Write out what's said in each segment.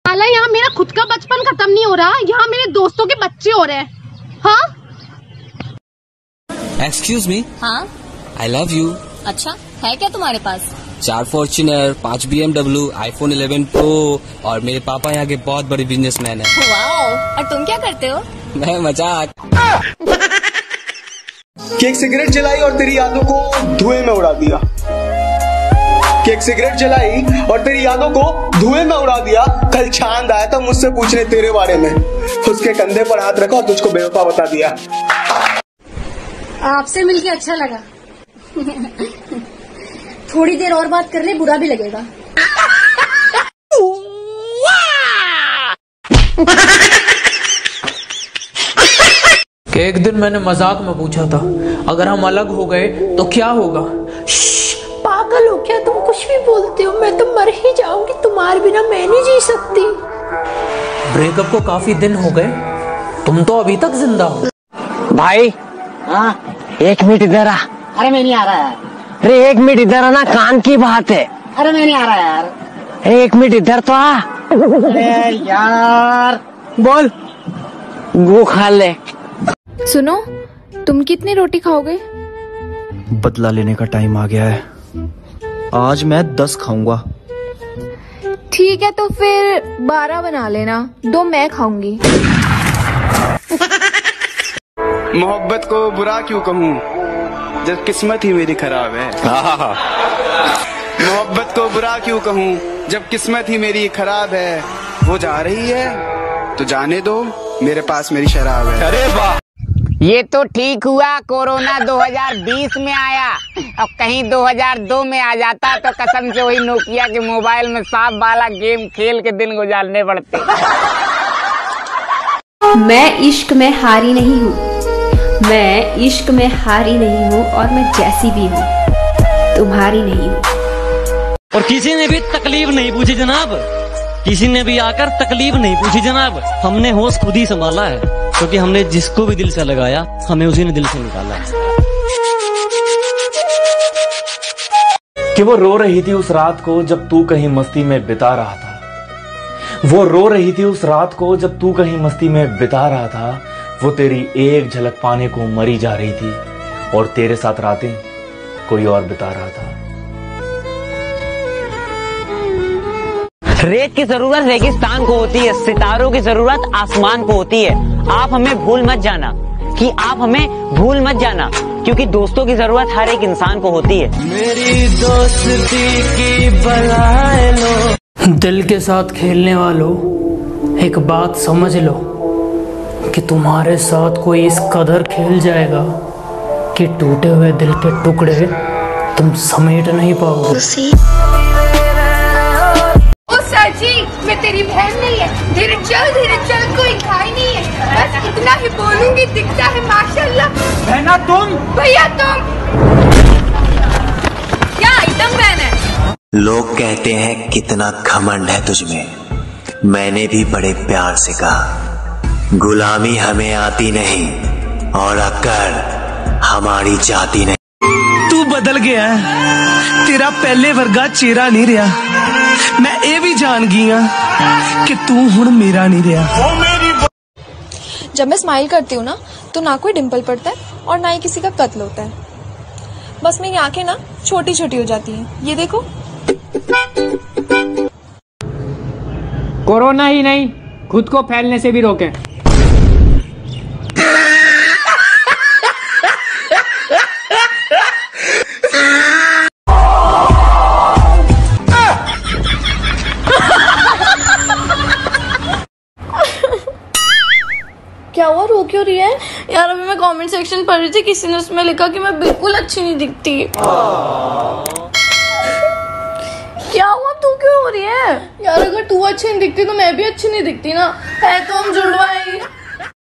साला यहाँ मेरा खुद का बचपन खत्म नहीं हो रहा, यहाँ मेरे दोस्तों के बच्चे हो रहे हैं। हाँ एक्सक्यूज मी। हाँ आई लव यू। अच्छा है क्या तुम्हारे पास? 4 फॉर्च्यूनर, 5 BMW, iPhone 11 Pro और मेरे पापा यहाँ के बहुत बड़े बिजनेसमैन हैं। वाओ, और तुम क्या करते हो? मैं मजाक। कि एक सिगरेट जलाई और तेरी यादों को धुएं में उड़ा दिया। कि एक सिगरेट जलाई और तेरी यादों को धुएं में उड़ा दिया। कल चांद आया था मुझसे पूछने तेरे बारे में, उसके कंधे पर हाथ रखा और तुझको बेवफा बता दिया। आपसे मिलके अच्छा लगा। थोड़ी देर और बात कर ले, बुरा भी लगेगा। कि एक दिन मैंने मजाक में पूछा था, अगर हम अलग हो गए तो क्या होगा? पागल हो क्या तुम, कुछ भी बोलते हो। मैं तो मर ही जाऊंगी, तुम्हारे बिना मैं नहीं जी सकती। ब्रेकअप को काफी दिन हो गए, तुम तो अभी तक जिंदा हो। भाई हाँ 1 मिनट इधर आ। अरे मैं नहीं आ रहा यार। अरे 1 मिनट इधर आना, काम की बात है। अरे मैं नहीं आ रहा यार। 1 मिनट इधर तो आ। अरे यार बोल। वो खा ले। सुनो, तुम कितनी रोटी खाओगे? बदला लेने का टाइम आ गया है, आज मैं 10 खाऊंगा। ठीक है तो फिर 12 बना लेना, 2 मैं खाऊंगी। मोहब्बत को बुरा क्यों कहूँ जब किस्मत ही मेरी खराब है। मोहब्बत को बुरा क्यों कहूँ जब किस्मत ही मेरी खराब है। वो जा रही है तो जाने दो, मेरे पास मेरी शराब है। अरे वाह, ये तो ठीक हुआ कोरोना 2020 में आया, और कहीं 2002 में आ जाता तो कसम से वही नोकिया के मोबाइल में सांप वाला गेम खेल के दिन गुजारने पड़ते। मैं इश्क में हारी नहीं हूँ, मैं इश्क में हारी नहीं हूँ, और मैं जैसी भी हूँ तुम्हारी नहीं हूँ। और किसी ने भी तकलीफ नहीं पूछी जनाब, किसी ने भी आकर तकलीफ नहीं पूछी जनाब। हमने होश खुद ही संभाला है, क्योंकि हमने जिसको भी दिल से लगाया हमें उसी ने दिल से निकाला है। कि वो रो रही थी उस रात को जब तू कहीं मस्ती में बिता रहा था। वो रो रही थी उस रात को जब तू कहीं मस्ती में बिता रहा था। वो तेरी एक झलक पाने को मरी जा रही थी, और तेरे साथ रातें कोई और बिता रहा था। रेत की जरूरत रेगिस्तान को होती है, सितारों की जरूरत आसमान को होती है। आप हमें भूल मत जाना, कि आप हमें भूल मत जाना, क्योंकि दोस्तों की जरूरत हर एक इंसान को होती है। मेरी दोस्ती की बलाए लो। दिल के साथ खेलने वालों, एक बात समझ लो कि तुम्हारे साथ कोई इस कदर खेल जाएगा कि टूटे हुए दिल के टुकड़े तुम समेट नहीं पाओगे। चाची मैं तेरी बहन नहीं है, धीरे चल कोई खाई नहीं है, बस इतना ही बोलूंगी, दिखता है माशाल्लाह। बहना तुम, भैया तुम, क्या आइटम बहन है। लोग कहते हैं कितना घमंड है तुझमें, मैंने भी बड़े प्यार से कहा गुलामी हमें आती नहीं, और अक्कर हमारी जाती नहीं। तू बदल गया है, तेरा पहले वर्गा चेहरा नहीं रहा। मैं ये भी जान गया कि तू हुण मेरा नहीं रहा। जब मैं स्माइल करती हूँ ना, तो ना कोई डिम्पल पड़ता है और ना ही किसी का कत्ल होता है। बस मेरी आंखें ना छोटी छोटी हो जाती हैं, ये देखो। कोरोना ही नहीं, खुद को फैलने से भी रोकें। क्या हुआ, रो क्यों रही है? यार अभी मैं कमेंट सेक्शन पढ़ रही थी, किसी ने उसमें लिखा कि मैं बिल्कुल अच्छी नहीं दिखती। क्या हुआ, तू क्यों हो रही है? यार अगर तू अच्छी नहीं दिखती तो मैं भी अच्छी नहीं दिखती ना, है तो हम जुड़वाएंगे।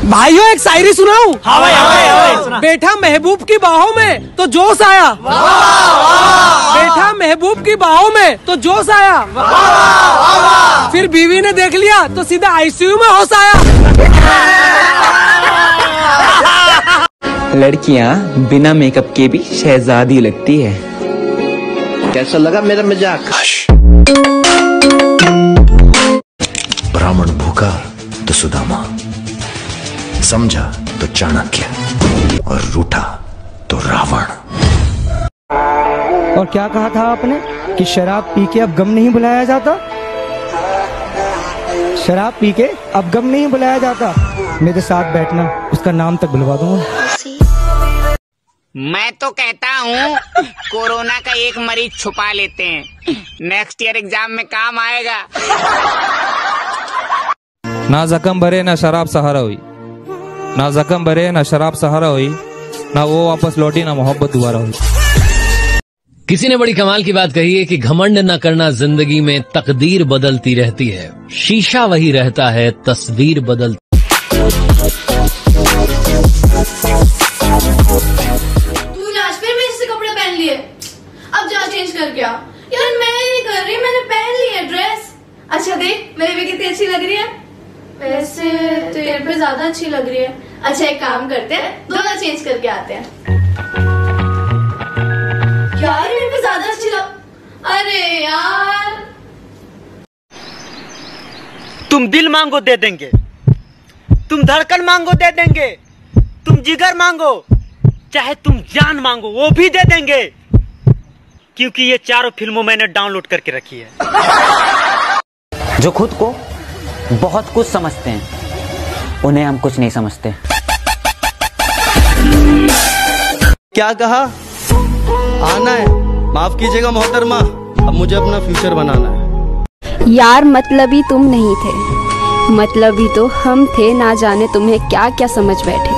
भाइयों एक शायरी सुनाऊं? हाँ भाई। बैठा महबूब की बाहों में तो जोश आया, बैठा महबूब की बाहों में तो जोश आया, फिर बीवी ने देख लिया तो सीधा आईसीयू में होश आया। लड़कियां बिना मेकअप के भी शहजादी लगती है। कैसा लगा मेरा मजाक? रावण भूखा तो सुदामा, समझा तो चाणक्य, और रूठा तो रावण। और क्या कहा था आपने कि शराब पी के अब गम नहीं बुलाया जाता? शराब पी के अब गम नहीं बुलाया जाता। मेरे साथ बैठना, उसका नाम तक बुलवा दूंगा। मैं तो कहता हूँ कोरोना का एक मरीज छुपा लेते हैं, नेक्स्ट ईयर एग्जाम में काम आएगा। ना जख्म भरे ना शराब सहारा हुई, ना जख्म भरे ना शराब सहारा हुई, ना वो वापस लौटी ना मोहब्बत दोबारा हुई। किसी ने बड़ी कमाल की बात कही है कि घमंड न करना, जिंदगी में तकदीर बदलती रहती है, शीशा वही रहता है, तस्वीर बदलती। तूने आज फिर मेरे से कपड़े पहन लिए, अब जा चेंज करके आ। यार मैं नहीं कर रही, मैंने पहन ली है ड्रेस। अच्छा देख मेरे पे कितनी अच्छी लग रही है। वैसे तेरे पे ज्यादा अच्छी लग रही है। अच्छा एक काम करते हैं, दोनों चेंज करके आते हैं। यार मेरे पे ज्यादा अच्छी लग। अरे यार तुम दिल मांगो दे देंगे, तुम धड़कन मांगो दे देंगे, तुम जिगर मांगो, चाहे तुम जान मांगो वो भी दे देंगे, क्योंकि ये चारों फिल्मों मैंने डाउनलोड करके रखी है। जो खुद को बहुत कुछ समझते हैं, उन्हें हम कुछ नहीं समझते। क्या कहा? आना है, माफ कीजिएगा मोहतरमा, अब मुझे अपना फ्यूचर बनाना है। यार मतलबी तुम नहीं थे, मतलबी तो हम थे। ना जाने तुम्हें क्या क्या समझ बैठे।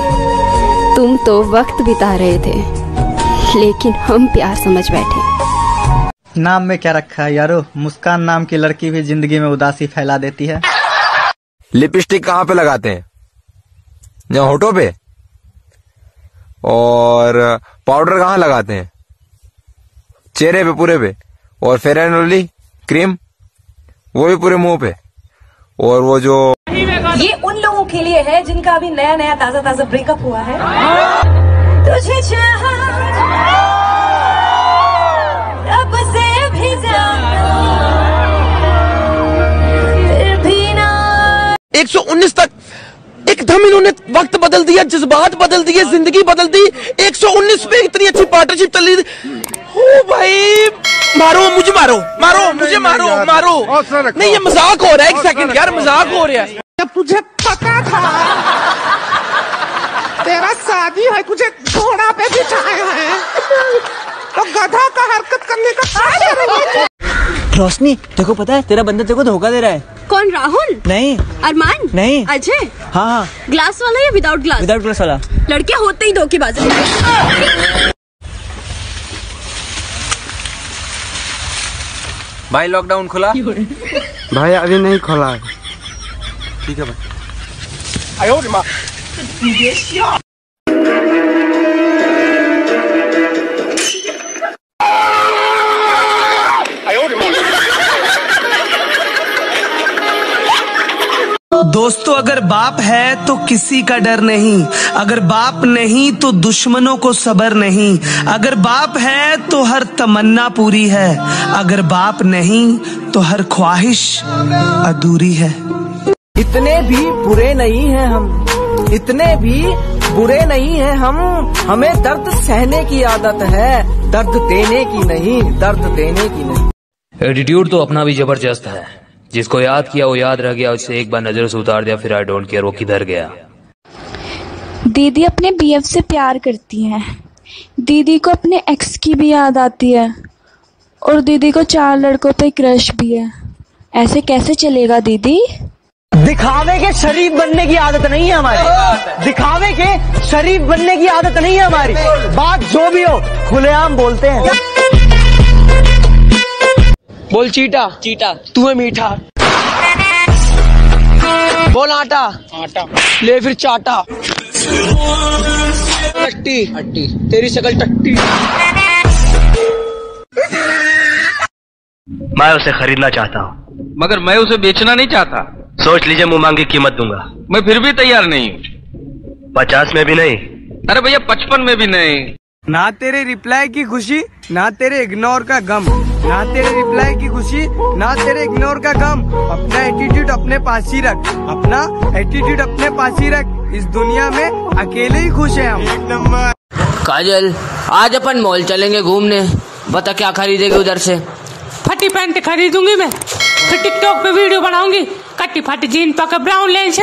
तुम तो वक्त बिता रहे थे, लेकिन हम प्यार समझ बैठे। नाम में क्या रखा है यारो? मुस्कान नाम की लड़की भी जिंदगी में उदासी फैला देती है। लिपस्टिक कहाँ पे लगाते हैं? जहाँ होठों पे। और पाउडर कहाँ लगाते हैं? चेहरे पे, पूरे पे। और फेयर एंड लवली क्रीम, वो भी पूरे मुंह पे। और वो जो ये उन लोगों के लिए है जिनका अभी नया नया ताजा ताजा ब्रेकअप हुआ है। तुझे चाहा रब से भी ज्यादा, फिर भी ना। 119 तक एकदम इन्होंने वक्त बदल दिया, जज्बात बदल दिए, जिंदगी बदल दी। 119 पे इतनी अच्छी पार्टनरशिप चल रही थी। ओ भाई मारो मुझे, मारो मारो मुझे, मारो मारो। नहीं ये मजाक हो रहा है, एक सेकंड यार, मजाक हो रहा है। जब तुझे पता था तेरा शादी है, तुझे घोड़ा पे बिठाया है, तो गधा का हरकत करने का क्या जरूरत है? रोशनी देखो, पता है तेरा बंदा तेरे को धोखा दे रहा है। कौन? राहुल? नहीं। अरमान? नहीं। अजय? हाँ। ग्लास वाला या विदाउट ग्लास? विदाउट ग्लास वाला। लड़के होते ही धोखेबाज हैं। भाई लॉकडाउन खुला? भाई अभी नहीं खुला है। ठीक है भाई। दोस्तों अगर बाप है तो किसी का डर नहीं, अगर बाप नहीं तो दुश्मनों को सबर नहीं, अगर बाप है तो हर तमन्ना पूरी है, अगर बाप नहीं तो हर ख्वाहिश अधूरी है। इतने भी बुरे नहीं हैं हम, इतने भी बुरे नहीं हैं हम, हमें दर्द सहने की आदत है, दर्द देने की नहीं, दर्द देने की नहीं। एटीट्यूड तो अपना भी जबरदस्त है, जिसको याद किया वो याद रह गया, उससे एक बार नजर से उतार दिया फिर आई डोंट केयर वो किधर गया। दीदी अपने बीएफ से प्यार करती हैं, दीदी को अपने एक्स की भी याद आती है, और दीदी को 4 लड़कों पे क्रश भी है। ऐसे कैसे चलेगा दीदी? दिखावे के शरीफ बनने की आदत नहीं है हमारी, दिखावे के शरीफ बनने की आदत नहीं है हमारी। बात जो भी हो खुलेआम बोलते हैं। बोल चीटा, चीटा तू है मीठा। बोल आटा, आटा ले फिर चाटा। टट्टी, टट्टी तेरी शक्ल टट्टी। मैं उसे खरीदना चाहता हूँ, मगर मैं उसे बेचना नहीं चाहता। सोच लीजिए, मुंह मांगी कीमत दूंगा। मैं फिर भी तैयार नहीं हूँ। 50 में भी नहीं। अरे भैया 55 में भी नहीं। ना तेरे रिप्लाई की खुशी, ना तेरे इग्नोर का गम। ना तेरे रिप्लाई की खुशी, ना तेरे इग्नोर का गम। अपना एटीट्यूड अपने पास ही रख, अपना एटीट्यूड अपने पास ही रख। इस दुनिया में अकेले ही खुश है हम। एक नंबर। काजल, आज अपन मॉल चलेंगे घूमने, बता क्या खरीदेगी उधर से? फटी पैंट खरीदूंगी मैं, फिर टिकटॉक पे वीडियो बनाऊंगी, कट्टी फटी जीन पका ब्राउन लेंस।